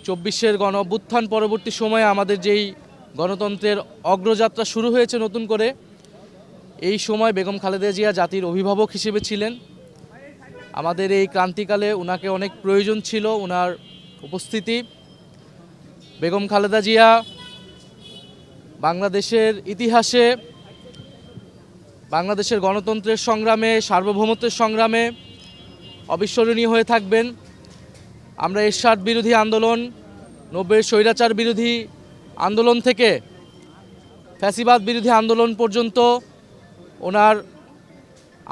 24-এর গণ অভ্যুত্থান পরবর্তী সময়ে আমাদের যেই গণতন্ত্রের অগ্রযাত্রা শুরু হয়েছে নতুন করে, এই সময় বেগম খালেদা জিয়া জাতির অভিভাবক হিসেবে ছিলেন। আমাদের এই ক্রান্তিকালে ওনাকে অনেক প্রয়োজন ছিল, ওনার উপস্থিতি। বেগম খালেদা জিয়া বাংলাদেশের ইতিহাসে, বাংলাদেশের গণতন্ত্রের সংগ্রামে, সার্বভৌমত্বের সংগ্রামে অবিস্মরণীয় হয়ে থাকবেন। আমরা এরশাদ বিরোধী আন্দোলন, 90-এর স্বৈরাচার বিরোধী আন্দোলন থেকে ফ্যাসিবাদ বিরোধী আন্দোলন পর্যন্ত ওনার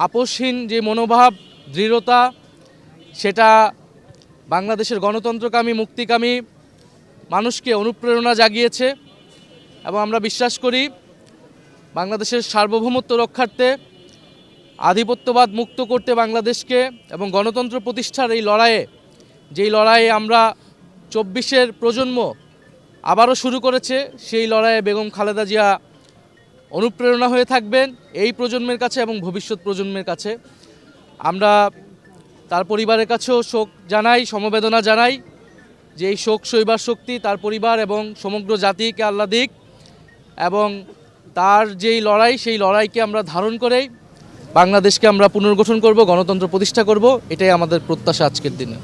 আপোষহীন যে মনোভাব, দৃঢ়তা, সেটা বাংলাদেশের গণতন্ত্রকামী, মুক্তিকামী মানুষকে অনুপ্রেরণা জাগিয়েছে। এবং আমরা বিশ্বাস করি বাংলাদেশের সার্বভৌমত্ব রক্ষার্থে, আধিপত্যবাদ মুক্ত করতে বাংলাদেশকে এবং গণতন্ত্র প্রতিষ্ঠার এই লড়াইয়ে, যেই লড়াইয়ে আমরা 24-এর প্রজন্ম আবারও শুরু করেছে, সেই লড়াইয়ে বেগম খালেদা জিয়া অনুপ্রেরণা হয়ে থাকবেন এই প্রজন্মের কাছে এবং ভবিষ্যৎ প্রজন্মের কাছে। আমরা তার পরিবারের কাছেও শোক জানাই, সমবেদনা জানাই, যে এই শোক সইবার শক্তি তার পরিবার এবং সমগ্র জাতিকে আল্লাহ দিক, এবং তার যেই লড়াই, সেই লড়াইকে আমরা ধারণ করেই বাংলাদেশকে আমরা পুনর্গঠন করব, গণতন্ত্র প্রতিষ্ঠা করব, এটাই আমাদের প্রত্যাশা আজকের দিনে।